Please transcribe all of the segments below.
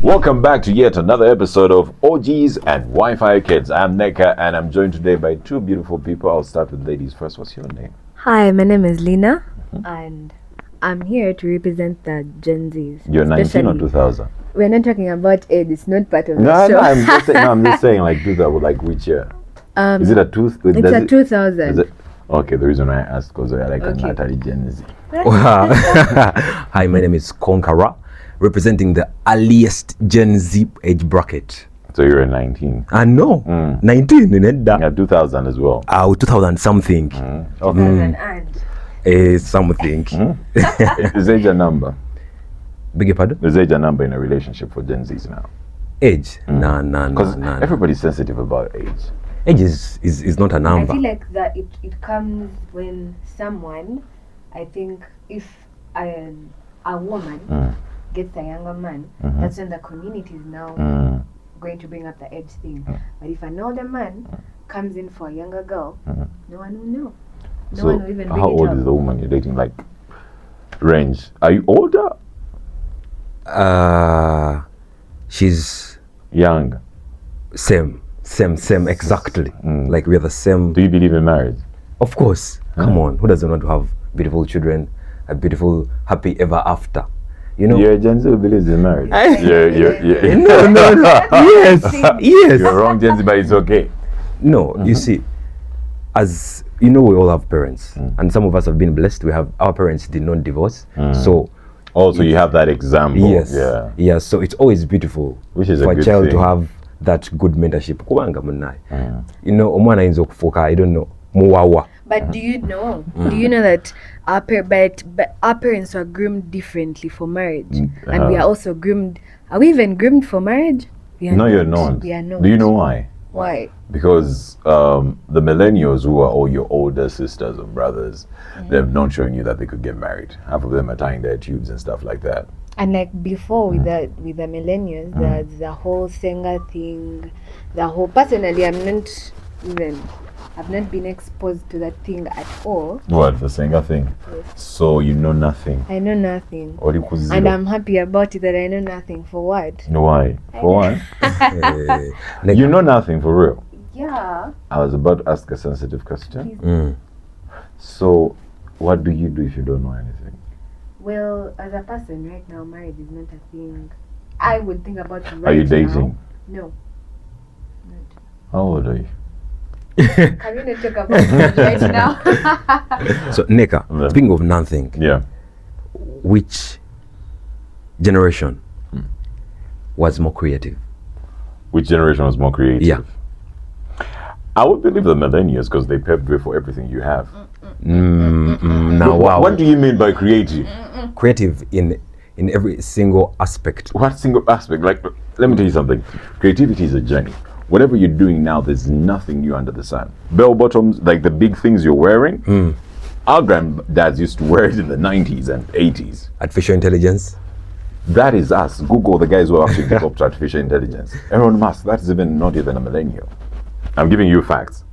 Welcome back to yet another episode of OGs and Wi-Fi Kids. I'm Neka and I'm joined today by two beautiful people. I'll start with ladies first. What's your name? Hi, my name is Lina, and I'm here to represent the Gen Zs. You're 19 or 2000? We're not talking about age, it's not part of the No, show. no, I'm just saying like do that with like which year? Is it a It's a 2000. Is it? Okay, the reason I asked because I like a Natalie Gen Z. Hi, my name is Konkara, representing the earliest Gen Z age bracket. So you're a 19. No, 19 in it. Yeah, 2000 as well. 2000 something. 2000 and. Something. Is age a number? Beg your pardon? Is age a number in a relationship for Gen Zs now? Age? Nah. Because everybody's sensitive about age. Age is not a I number. feel like that it comes when someone, I think if a woman gets a younger man, that's when the community is now going to bring up the age thing. But if an older man comes in for a younger girl, no one will know. No one will even bring how it old up. is the woman you're dating? Like, range. Are you older? She's Young. same exactly. Like we're the same. Do you believe in marriage? Of course. Come on. Who doesn't want to have beautiful children, a beautiful, happy ever after? You know? You're a Gen Z who believes in marriage. Yeah. No. Yes. You're wrong, Gen Z, but it's okay. No, you see, as you know, we all have parents, and some of us have been blessed. Our parents did not divorce, so Also, you have that example. yes, Yeah. So it's always beautiful Which is for a a good child thing. to have that good mentorship. You know, omwana ayinza okufuuka, I don't know, muwawa. But do you know? Do you know that our parents are groomed differently for marriage, and we are also groomed. Are we even groomed for marriage? We are No, you're not. We are not. Do you know why? Why? Because the millennials who are all your older sisters and brothers, they've not shown you that they could get married. Half of them are tying their tubes and stuff like that. And like before with the millennials, there's the whole singer thing, the whole. Personally, I've not been exposed to that thing at all. What, the singer thing? Yes. So you know nothing. I know nothing, Or you could zero. and I'm happy about it that I know nothing. For what? Why? For what? Like, You know nothing for real. Yeah. I was about to ask a sensitive question. mm. So, what do you do if you don't know anything? Well, as a person right now, marriage is not a thing. I would think about it right Are you dating? now. No. Not. How old are you? Can we not talk about it right now? So Neka, Yeah. speaking of nothing, Yeah. which generation was more creative? Which generation was more creative? Yeah. I would believe the millennials because they paved way for everything you have. Now, wow. What do you mean by creative? Creative in every single aspect. What single aspect? Like, let me tell you something. Creativity is a journey. Whatever you're doing now, there's nothing new under the sun. Bell bottoms, like the big things you're wearing, our granddads used to wear it in the 90s and 80s. Artificial intelligence. That is us. Google the guys who are actually developed artificial intelligence. Elon Musk, that's not even a millennial. I'm giving you facts.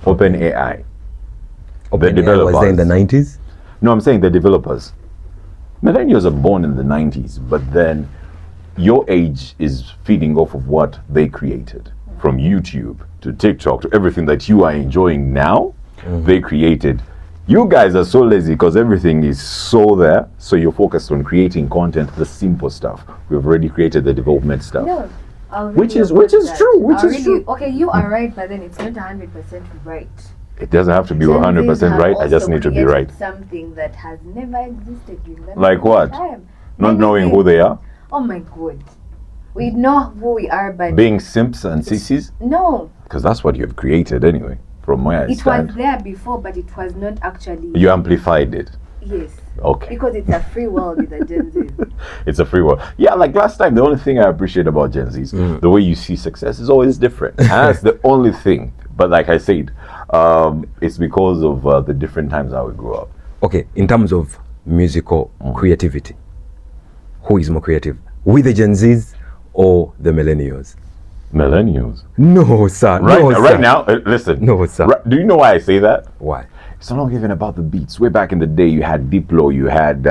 OpenAI. OpenAI was there in the 90s. No, I'm saying the developers. Millennials are born in the 90s, but then your age is feeding off of what they created. From YouTube to TikTok to everything that you are enjoying now, they created. You guys are so lazy because everything is so there, so you're focused on creating content, the simple stuff. We've already created the development stuff. No. Which is true. Okay, you are right, but then it's not 100% right. It doesn't have to be Gen 100% Zs have right, I just also need to be created right. Something that has never existed during that Like what? time. Not Many knowing things. who they are, Oh my god. We know who we are, but being simps and sissies, no, because that's what you've created anyway, from where I it was stand. there before, but it was not actually. You amplified it. Yes, Okay. because it's a free world with the Gen Z. It's a free world. Yeah, like last time, the only thing I appreciate about Gen Zs, the way you see success is always different. And that's the only thing. But like I said, it's because of the different times how we grew up. Okay, in terms of musical creativity, who is more creative? We the Gen Zs or the millennials? Millennials. No, sir. Right, No, sir. right now, listen. No, sir. Do you know why I say that? Why? It's not even about the beats. Way back in the day, you had Diplo, you had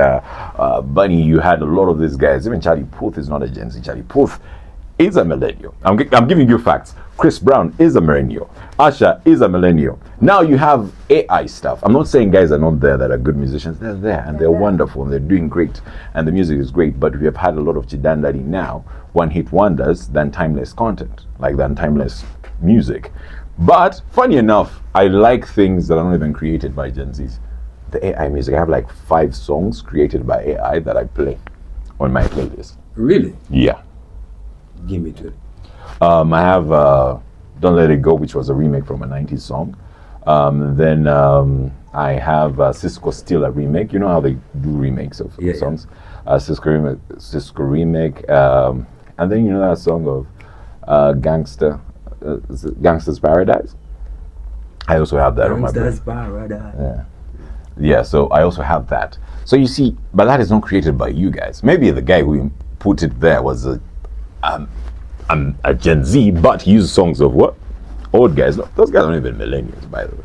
Bunny, you had a lot of these guys. Even Charlie Puth is not a Gen Z. Charlie Puth is a millennial. I'm giving you facts. Chris Brown is a millennial. Usher is a millennial. Now you have AI stuff. I'm not saying guys are not there that are good musicians. They're there and they're wonderful and they're doing great and the music is great. But we have had a lot of chidandali now, one-hit wonders than timeless content, than timeless music. But funny enough, I like things that are not even created by Gen Zs. The AI music, I have like 5 songs created by AI that I play on my playlist. Really? Yeah. Give me two. I have Don't Let It Go, which was a remake from a 90s song. Then I have Cisco Still, a remake. You know how they do remakes of songs? Cisco remake. And then you know that song of Gangsta's Paradise? I also have that on my Gangsta's Paradise. Yeah, so I also have that. So you see, but that is not created by you guys. Maybe the guy who put it there was a Gen Z, but he used songs of what? Old guys. No, those guys aren't even millennials, by the way.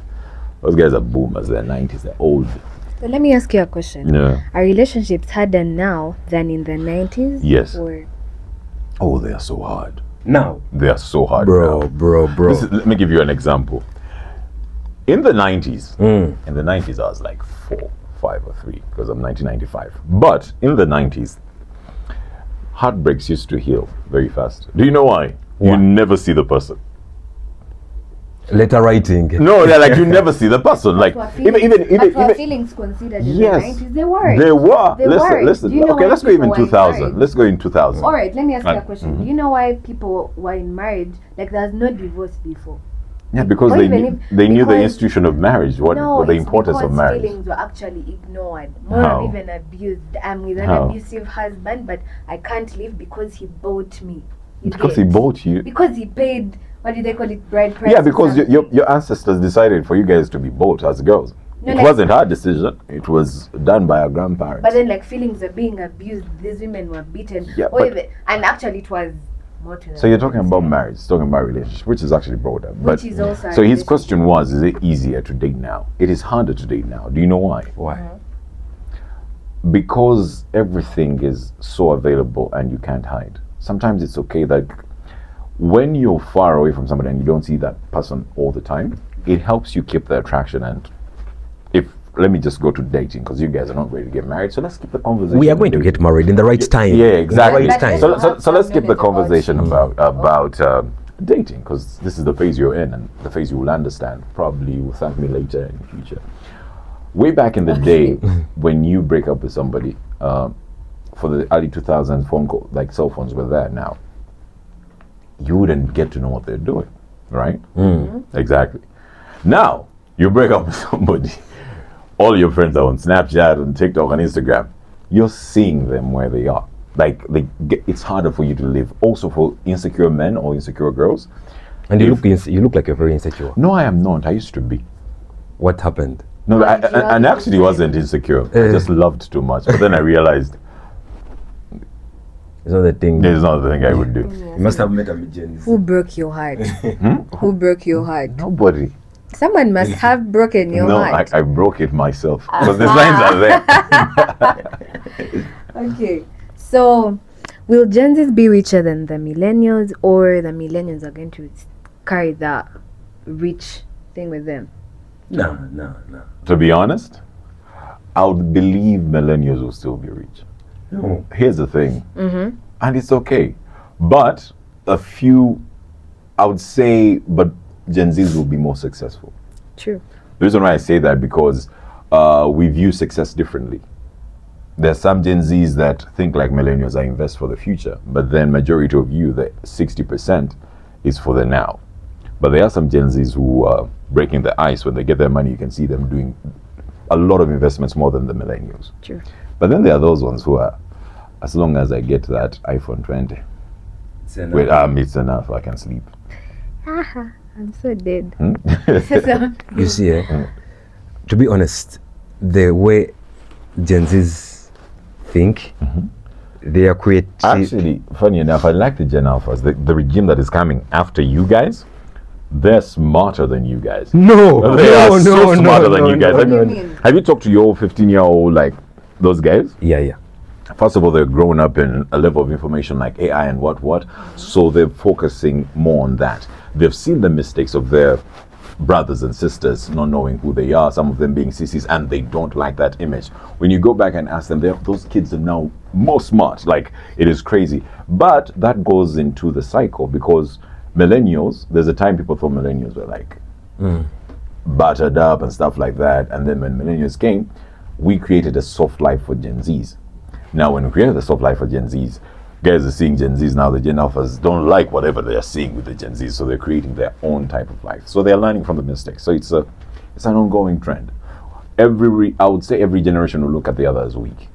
Those guys are boomers. They're 90s. They're old. So let me ask you a question. Yeah. Are relationships harder now than in the 90s? Yes. Or Oh, they are so hard. Now, They are so hard bro. Let me give you an example. In the 90s, I was like 4, 5 or 3 because I'm 1995. But in the 90s, heartbreaks used to heal very fast. Do you know why? Why? You never see the person. Letter writing. No, they're like you never see the person. Like even feelings considered in yes, the 90s, they were. They were. They were. Listen. Do you know Okay, why let's go even people were 2000. married? Let's go in 2000. All right, let me ask you a question. Mhm. Do you know why people were in marriage? Like there's no divorce before. Yeah, because Or they even knew, if- they knew the because- institution of marriage. What No, the it's importance of because marriage. feelings were actually ignored. More How? even abused. I'm with an How? abusive husband, but I can't leave because he bought me. You Because he get? bought you. Because he paid. What do they call it? Bride price. Yeah, or because something. your ancestors decided for you guys to be bought as girls. No, It like- wasn't our decision. It was done by our grandparents. But then, like, feelings are being abused. These women were beaten. Yeah, or but- even, and actually, it was more to them. So you're talking about marriage, talking about relationship, which is actually broader. But Which is also a so his relationship. question was: is it easier to date now? It is harder to date now. Do you know why? Why? Because everything is so available and you can't hide. Sometimes it's okay that when you're far away from somebody and you don't see that person all the time, it helps you keep the attraction. And let me just go to dating because you guys are not ready to get married, so let's keep the conversation. We are going to get married in the right time. Yeah, exactly. In the right time. So let's keep the Knowledge about conversation about dating, because this is the phase you're in and the phase you will understand. Probably you will thank me later in the future. Way back in the day, when you break up with somebody, for the early 2000s, phone call, like cell phones were there now. You wouldn't get to know what they're doing, right? Exactly. Now you break up with somebody. All your friends are on Snapchat, on TikTok, on Instagram. You're seeing them where they are. Like it's harder for you to live. Also for insecure men or insecure girls. And you look like you're very insecure. No, I am not. I used to be. What happened? No, Oh, I actually wasn't insecure. I just loved too much. But then I realized It's not the thing. there's not the thing I would do. You must have met a Genz. Who broke your heart? Who broke your heart? Nobody. Someone must have broken your No, heart. I broke it myself. Because the signs are there. Okay, so will Gen Zs be richer than the millennials, or the millennials are going to carry the rich thing with them? No. To be honest, I would believe millennials will still be rich. No. Here's the thing, and it's okay. But a few, I would say, but Gen Zs will be more successful. True. The reason why I say that because we view success differently. There's some Gen Zs that think like millennials, I invest for the future, but then majority of you, the 60%, is for the now. But there are some Gen Zs who are breaking the ice. When they get their money, you can see them doing a lot of investments more than the millennials. True. But then there are those ones who are, as long as I get that iPhone 20, it's enough, I can sleep. Haha, I'm so dead. You see, to be honest, the way Gen Zs think, they are creative. Actually, funny enough, I like the Gen Alphas, the regime that is coming after you guys. they're smarter than you guys. No, They are no, so no, smarter no, than no, you guys. no, have, no, you, no. have you talked to your 15-year-old, like, those guys? Yeah. First of all, they're grown up in a level of information like AI and what. So they're focusing more on that. They've seen the mistakes of their brothers and sisters not knowing who they are, some of them being sissies, and they don't like that image. When you go back and ask them, those kids are now more smart. Like, it is crazy. But that goes into the cycle, because millennials, there's a time people thought millennials were like battered up and stuff like that. And then when millennials came, we created a soft life for Gen Zs. Now, when we created the soft life for Gen Zs, guys are seeing Gen Zs now. The Gen Alphas don't like whatever they're seeing with the Gen Zs, so they're creating their own type of life. So they're learning from the mistakes. So it's an ongoing trend. I would say every generation will look at the other as weak,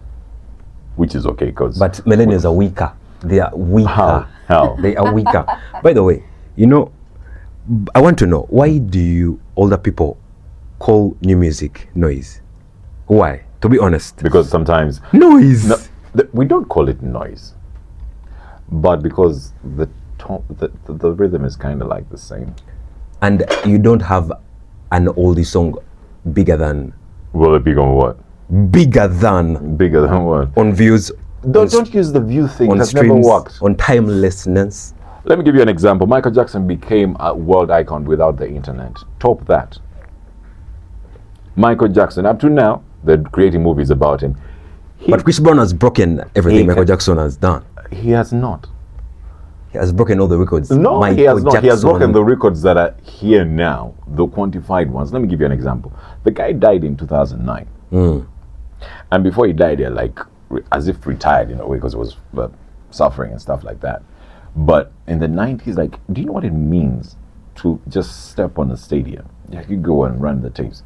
which is okay, because. But millennials are weaker. They are weaker. How? They are weaker. By the way, I want to know, why do you older people call new music noise? Why? To be honest. Because sometimes Noise. we don't call it noise, but because the rhythm is kind of like the same. And you don't have an oldie song bigger than Will it be on what? bigger than what? on views, Don't use the view thing. on That's never streams, worked. on timelessness. Let me give you an example. Michael Jackson became a world icon without the internet. Top that. Michael Jackson, up to now, they're creating movies about him. But Chris Brown has broken everything Michael Jackson has done. He has not. He has broken all the records. No, Michael he has not. He has Jackson. broken the records that are here now, the quantified ones. Let me give you an example. The guy died in 2009. And before he died, as if retired in a way, because he was suffering and stuff like that. But in the 90s, do you know what it means to just step on a stadium? You go and run the tapes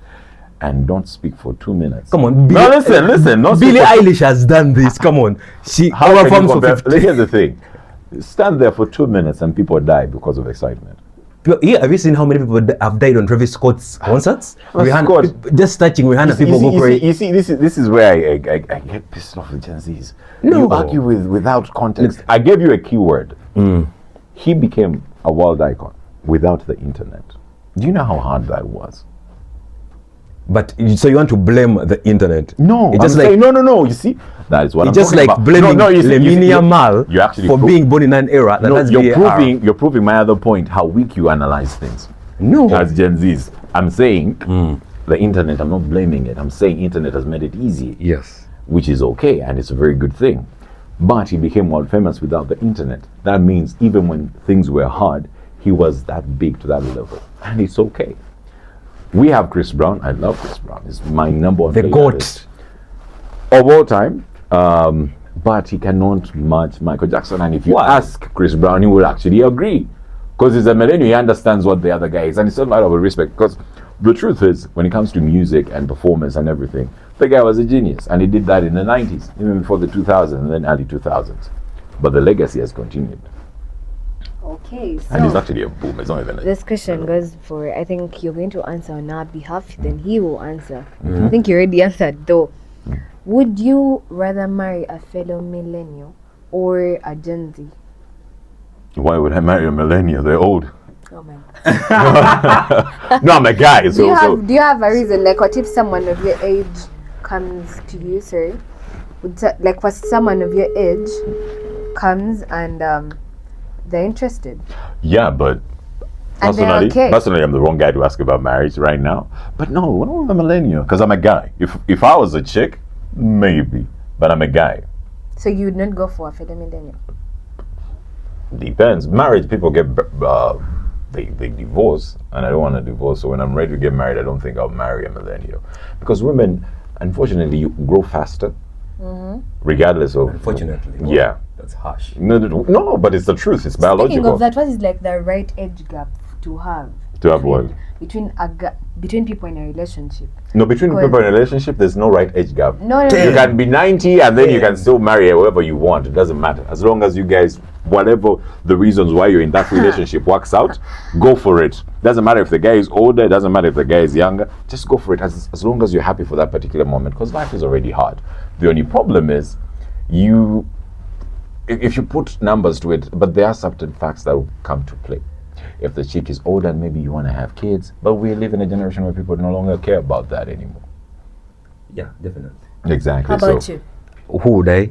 and don't speak for 2 minutes. Come on, No, listen. Billie Eilish has done this. Come on, she How can you performs for compare? 50. Here's the thing. Stand there for 2 minutes and people die because of excitement. Yeah, have you seen how many people have died on Travis Scott's concerts? Scott. Just touching Rihanna, people go crazy. You see, this is where I get pissed off with Gen Zs. No. You argue without context. I gave you a keyword. He became a world icon without the internet. Do you know how hard that was? But so you want to blame the internet? No, it's just I'm like saying, no. You see, that is what I'm just talking like about. blaming you see, Lamine Yamal you're actually for being born in an era that has you're proving my other point, how weak you analyze things. No, As Gen Zs, I'm saying the internet. I'm not blaming it. I'm saying internet has made it easy. yes. Which is okay, and it's a very good thing. But he became world famous without the internet. That means even when things were hard, he was that big to that level, and it's okay. We have Chris Brown. I love Chris Brown. He's my number one The favorite GOAT artist of all time. But he cannot match Michael Jackson. And if you Why? ask Chris Brown, he will actually agree, because he's a millennial. He understands what the other guy is, and it's not a matter of respect. Because the truth is, when it comes to music and performance and everything, the guy was a genius, and he did that in the 90s, even before the 2000s and then early 2000s. But the legacy has continued, Okay, and he's so actually a boom. It's not even. this question goes for, I think you're going to answer on our behalf, then he will answer. I think you already answered though. Would you rather marry a fellow millennial or a Gen Z? Why would I marry a millennial? They're old. Oh my God. No, I'm a guy. Do you have a reason? Like, what if someone of your age comes to you, like, for someone of your age comes and they're interested? Yeah, but And they're okay. personally, I'm the wrong guy to ask about marriage right now. But no, I don't want a millennial, because I'm a guy. If I was a chick, maybe, but I'm a guy. So you would not go for a fellow millennial? Depends. Marriage, people get they divorce, and I don't want to divorce. So when I'm ready to get married, I don't think I'll marry a millennial, because women, unfortunately, you grow faster, regardless of. Unfortunately. Yeah. That's harsh. No, but it's the truth. It's biological. Speaking of that, what is like the right age gap to have? To have what? Between people in a relationship. No, between people in a relationship, there's no right age gap. No. You can be 90 and then you can still marry whoever you want. It doesn't matter. As long as you guys, whatever the reasons why you're in that relationship works out, go for it. Doesn't matter if the guy is older, it doesn't matter if the guy is younger. Just go for it as long as you're happy for that particular moment, because life is already hard. The only problem is if you put numbers to it, but there are certain facts that will come to play. If the chick is older, maybe you want to have kids. But we live in a generation where people no longer care about that anymore. Yeah, definitely. Exactly. How about you? Who would I?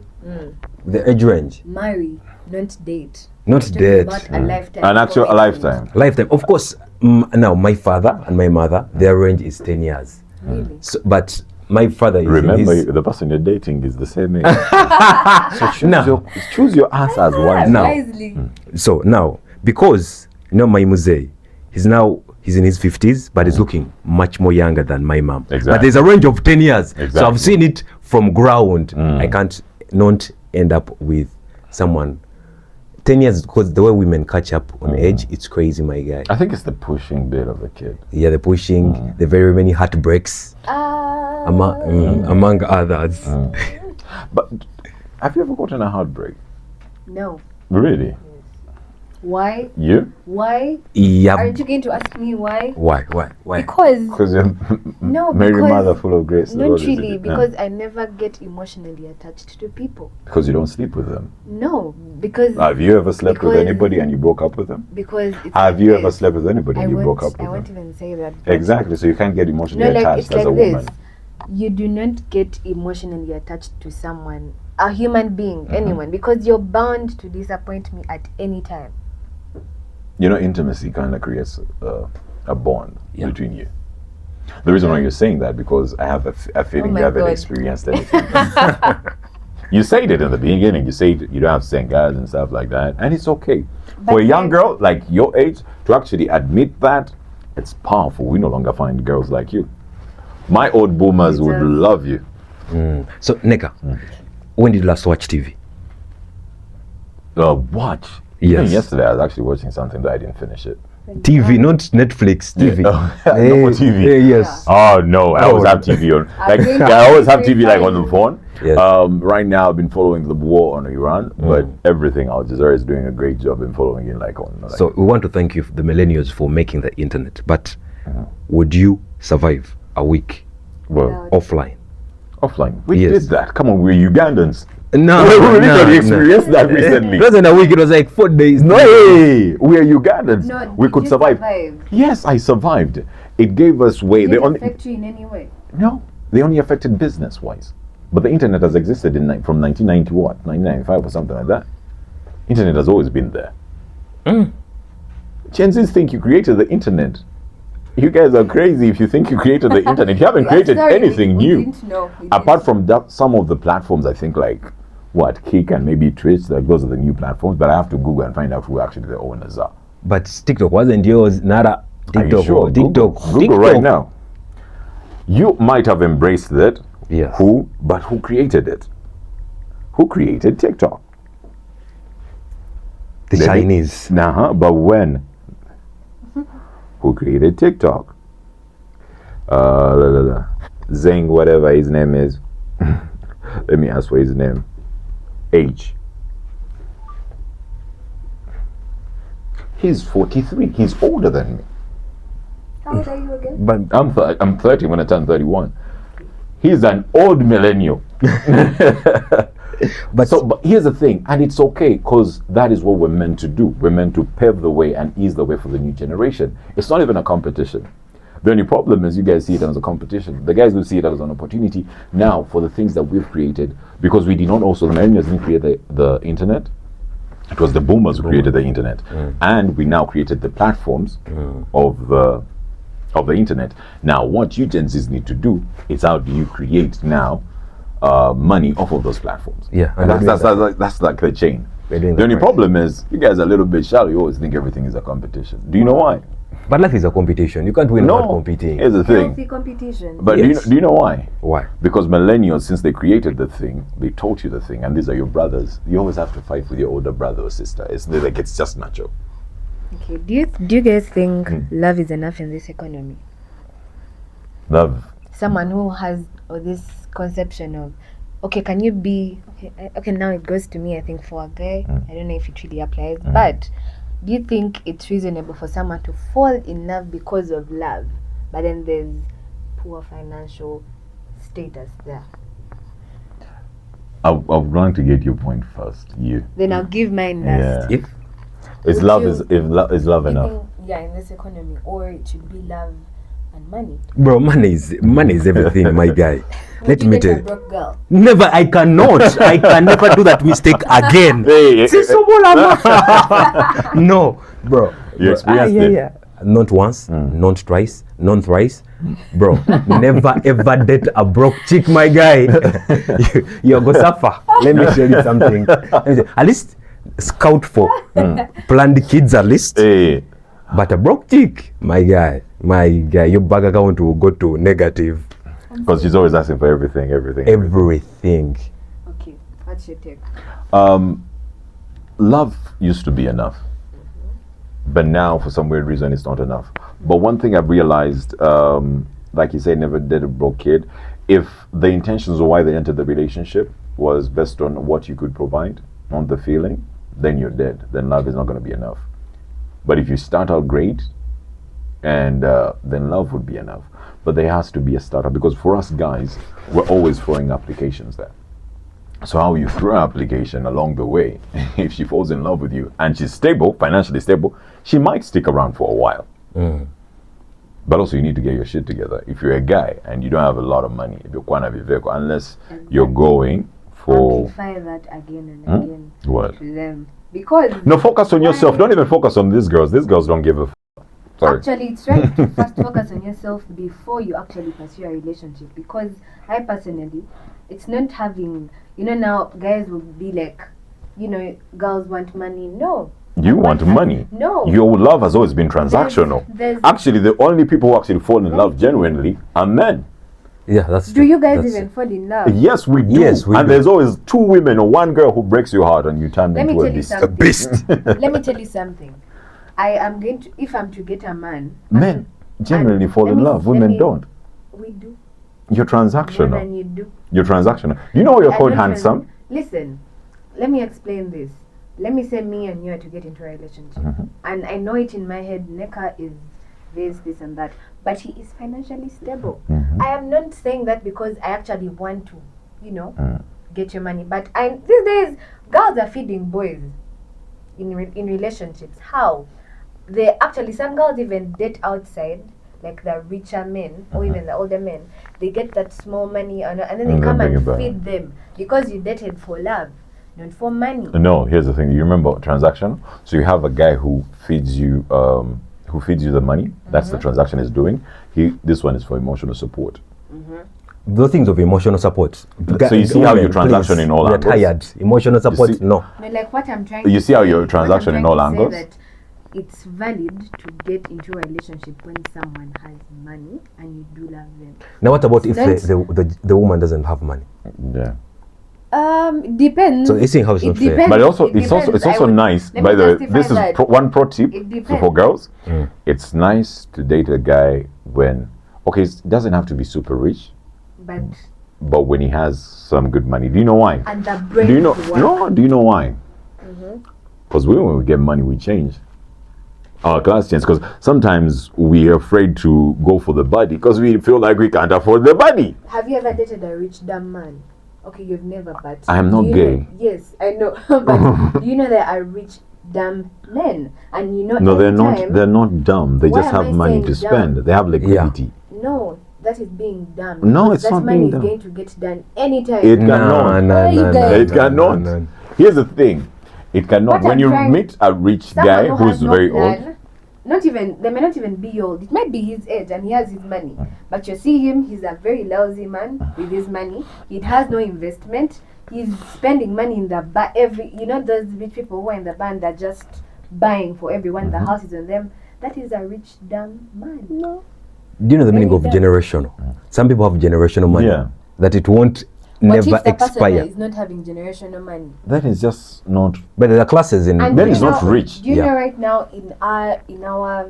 The age range. Marry, not date. Not Talking date. about a lifetime. An actual commitment. lifetime. Lifetime. Of course, now my father and my mother, their range is 10 years. Really? So, but my father is in Remember, his, the person you're dating is the same age. So choose your answers wisely. No. Wisely. so now, because, my Muzei, he's in his 50s, but he's looking much more younger than my mom. Exactly. But there's a range of 10 years. So Exactly. I've seen it from ground. I can't not end up with someone 10 years, because the way women catch up on age, it's crazy, my guy. I think it's the pushing bit of the kid. Yeah, the pushing, the very many heartbreaks, among others. But have you ever gotten a heartbreak? No. Really? Why? You? Why? Yeah. Aren't you going to ask me why? Why? Because Because you're no, Mary because Mother full of grace. not What is really, it? because I never get emotionally attached to people. Because you don't sleep with them. No, because Have you ever slept with Because- anybody and you broke up with them? because it's Have like you this. ever slept with anybody I and you won't, broke up I with won't them? even say that. but- Exactly. So you can't get emotionally No, like attached it's as like a woman. this. You do not get emotionally attached to someone, a human being, anyone, because you're bound to disappoint me at any time. Intimacy kind of creates a bond Yeah. between you. The reason why you're saying that, because I have a feeling my you haven't God. experienced anything. You said it in the beginning. You said you don't have same guys and stuff like that, and it's okay. For But a young then- girl like your age to actually admit that, it's powerful. We no longer find girls like you. My old boomers would Just- love you. So, Neka, when did you last watch TV? Watch. Yes. Even yesterday, I was actually watching something that I didn't finish it. TV, not Netflix, TV. No more TV. Yes. Oh no, I always Oh. have TV on. Like think I always have it's TV like on fine. the phone. Yes. Right now I've been following the war on Iran, but everything Al Jazeera is doing a great job in following it like on. Like, So we want to thank you, the millennials, for making the internet. But would you survive a week well, offline? offline. We Yes. did that. Come on, we're Ugandans. No, we literally experienced that recently. It wasn't a week. It was like 4 days. No, hey, we are Ugandans. No, We did could you survive. survive? Yes, I survived. It gave us way. Did They it only affect you in any way? no, they only affected business-wise. But the internet has existed from 1990 what, 1995 or something like that. Internet has always been there. Gen Zs think you created the internet. You guys are crazy if you think you created the internet. You haven't Yeah, created sorry, anything we new. didn't know. We Apart didn't. from that, some of the platforms, I think like Kick and maybe Twitch, like those are the new platforms. But I have to Google and find out who actually the owners are. But TikTok wasn't yours. Nada. Are you TikTok. sure? TikTok. Google TikTok. right now. You might have embraced it. Yes. But who created it? Who created TikTok? The Let me- Chinese. But when? Who created TikTok? Zeng, whatever his name is. Let me ask for his name. Age. He's 43. He's older than me. How old are you again? But I'm 30 when I turn 31. He's an old millennial. but But here's the thing, and it's okay because that is what we're meant to do. We're meant to pave the way and ease the way for the new generation. It's not even a competition. The only problem is you guys see it as a competition. The guys will see it as an opportunity now for the things that we've created, because we did not also, the millennials didn't create the internet. It was the boomers who created the internet. And we now created the platforms of the internet. Now, what you Gen Zs need to do is how do you create now money off of those platforms? Yeah, and and that's like the chain. We're doing The only that right. problem is you guys are a little bit shallow. You always think everything is a competition. Do you know why? But life is a competition. You can't win without competing. Here's the Healthy thing. competition. But Yes. do you know why? Why? Because millennials, since they created the thing, they taught you the thing, and these are your brothers. You always have to fight with your older brother or sister. It's like it's just natural. Okay. Do you guys think love is enough in this economy? Love. Someone who has this conception of, okay, can you be okay? Now it goes to me. I think for a guy, I don't know if it really applies, but do you think it's reasonable for someone to fall in love because of love, but then there's poor financial status there? I would like to get your point first. You. Then I'll give mine last. Yeah. If Is Would love you- is love You enough? think, yeah, in this economy, or it should be love and money. Bro, money is everything, my guy. Would Let you me date tell a you. broke girl? Never, I cannot. I can never do that mistake again. Hey, No, bro. You experienced it? Yeah. Not once, not twice, not thrice. Bro, never ever date a broke chick, my guy. You're gonna suffer. Let me tell you something. At least scout for planned kids at least. Hey, But a broke chick, my guy, your bank account will go to negative. because she's always asking for everything. Everything. Okay, what's your take? Love used to be enough, but now for some weird reason it's not enough. But one thing I've realized, like you say, never did a broke kid. If the intentions of why they entered the relationship was based on what you could provide, on the feeling, then you're dead. Then love is not going to be enough. But if you start out great, and then love would be enough. But there has to be a startup, because for us guys, we're always throwing applications there. So how you throw an application along the way, if she falls in love with you and she's stable, financially stable, she might stick around for a while. But also you need to get your shit together. If you're a guy and you don't have a lot of money, if you're quite a vehicle, unless you're going for Amplify that again and again what? to them. Because No, focus on yourself. Don't even focus on these girls. These girls don't give a Sorry. actually it's right to first focus on yourself before you actually pursue a relationship. Because I personally, it's not having, now guys will be like, girls want money. No. You want money. No. Your love has always been transactional. There's- Actually, the only people who actually fall in love genuinely are men. Yeah, that's Do true. you guys That's even fall in love? Yes, we do. Yes, we and do. there's always two women or one girl who breaks your heart and you turn Let me into a tell you beast. a something. beast. Let me tell you something. I am going to, if I'm to get a man, Men generally and fall let in me- love. let Women me- don't. we do You're more transactional. than you do. You're transactional. You know you're I called don't handsome? Listen, let me explain this. Let me say me and you are to get into a relationship. And I know it in my head, Neka is this and that. But he is financially stable. I am not saying that because I actually want to, get your money. But these days, girls are feeding boys in relationships. How? Some girls even date outside, like the richer men or even the older men. They get that small money and then they And come then bring and it back. feed them because you dated for love, not for money. No, here's the thing. You remember transaction? So you have a guy who feeds you the money. That's the transaction is doing. This one is for emotional support. Those things of emotional support. So you see how your transaction in all You're angles? tired. Emotional support, see- no. No, like what I'm trying You to see how say- your what I'm transaction trying in all to say angles? that it's valid to get into a relationship when someone has money and you do love them. Now what about if Let's- the woman doesn't have money? Yeah. It depends. So you're saying how it's It not fair. depends. But also, It it's also depends. it's also nice. let By me the way, justify this is that. one pro tip It for depends. girls. It's nice to date a guy when it doesn't have to be super rich, but when he has some good money. Do you know why? And the brain Do you know? to work. No. Do you know why? Because when we get money, we change. Our class change. Because sometimes we are afraid to go for the body because we feel like we can't afford the body. Have you ever dated a rich dumb man? Okay, you've never, but I am not do you gay. know- yes, I know, but do you know there are rich dumb men, and No, they're not. anytime- They're not dumb. They Why just am have I money saying to spend. dumb? They have liquidity. No, that is being dumb. No, because it's that not money being is dumb. going to get done anytime. It cannot. you guys- It cannot. Here's the thing. It cannot. What When I'm you trying- meet a rich Someone guy who who's has no very plan, old, they may not even be old. It might be his age and he has his money. But you see him, he's a very lousy man with his money. He has no investment. He's spending money in the bar those rich people who are in the band that just buying for everyone, the house is on them. That is a rich dumb man. No. Do you know the meaning of Very generational? Some people have generational money. Yeah. That it won't But never if the person expire. is not having generational money. that is just not. But there are classes in And Then do it's you not know- rich. Do you Yeah. know right now in our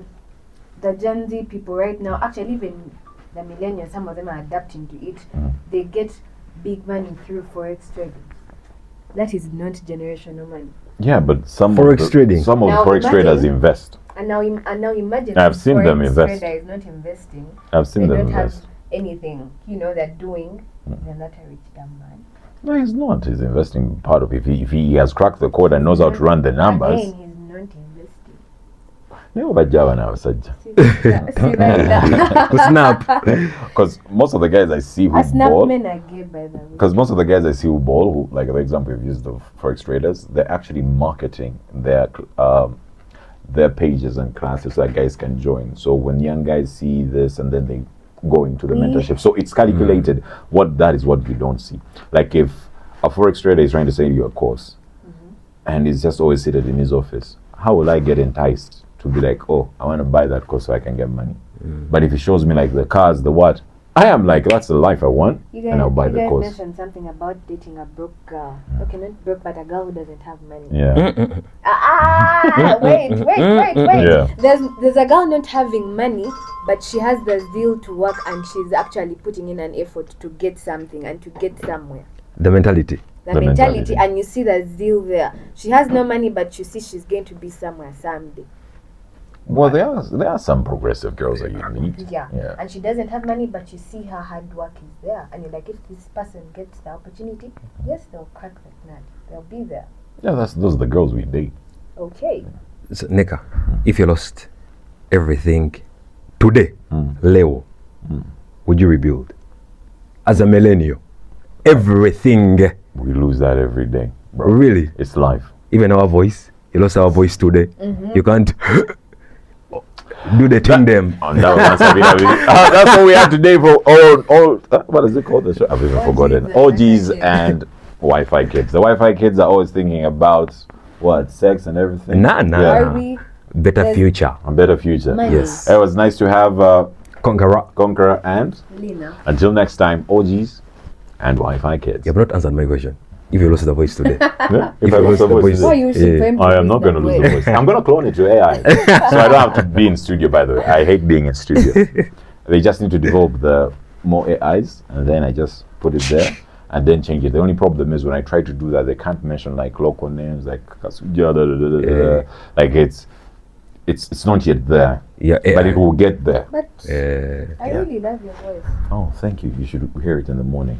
the Gen Z people right now, actually even the millennials, some of them are adapting to it. They get big money through forex trading. That is not generational money. Yeah, but some Forex of the, trading. Some of Now the forex imagine- traders invest. And now imagine I've if seen them forex invest. trader is not investing. I've seen They them don't have invest. anything, they're doing. They're not a rich dumb man. No, he's not. He's investing part of it. If he has cracked the code and knows how to run the numbers. Again, he's not investing. nibo bajja abana abasajja. Snap. Because most of the guys I see who Snap ball, men are gay, by the way. because most of the guys I see who ball, who, like the example you've used of forex traders, they're actually marketing their pages and classes so that guys can join. So when young guys see this and then they go into the mentorship, so it's calculated. What that is what you don't see. Like if a forex trader is trying to sell you a course and he's just always seated in his office, how will I get enticed to be like, oh, I want to buy that course so I can get money? But if he shows me like the cars, the what, I am like, that's the life I want, and I'll buy the course. You guys mentioned something about dating a broke girl. Okay, not broke, but a girl who doesn't have money. Yeah. Wait. Yeah. There's a girl not having money, but she has the zeal to work and she's actually putting in an effort to get something and to get somewhere. The mentality. The mentality, and you see the zeal there. She has no money, but you see she's going to be somewhere someday. Well, there are some progressive girls that you meet. Yeah. And she doesn't have money, but you see her hard work is there. And you're like, if this person gets the opportunity, yes, they'll crack that nut. They'll be there. Yeah, those are the girls we date. Okay. So, Neka, if you lost everything today, Leo, would you rebuild? As a millennial, everything. We lose that every day, bro. Really? It's life. Even our voice. You lost our voice today. You can't do the thing them. And that's what we have today for all what is it called? The show? I've even forgotten. OGs and Wi-Fi kids. The Wi-Fi kids are always thinking about what, sex and everything. Nah. Are we Better future. A better future. money? Yes. It was nice to have Conqueror and Lena. until next time, OGs and Wi-Fi kids. You have not answered my question. If you lost the voice today. Yeah? If I you lose lost the voice. Why you should Yeah. I am not going to lose the voice. I'm going to clone it to AI. So I don't have to be in studio, by the way. I hate being in studio. They just need to develop the more AIs, and then I just put it there and then change it. The only problem is when I try to do that, they can't mention like local names, like Kasuja, like it's not yet there. Yeah, But it will get there. But I really love your voice. Oh, thank you. You should hear it in the morning.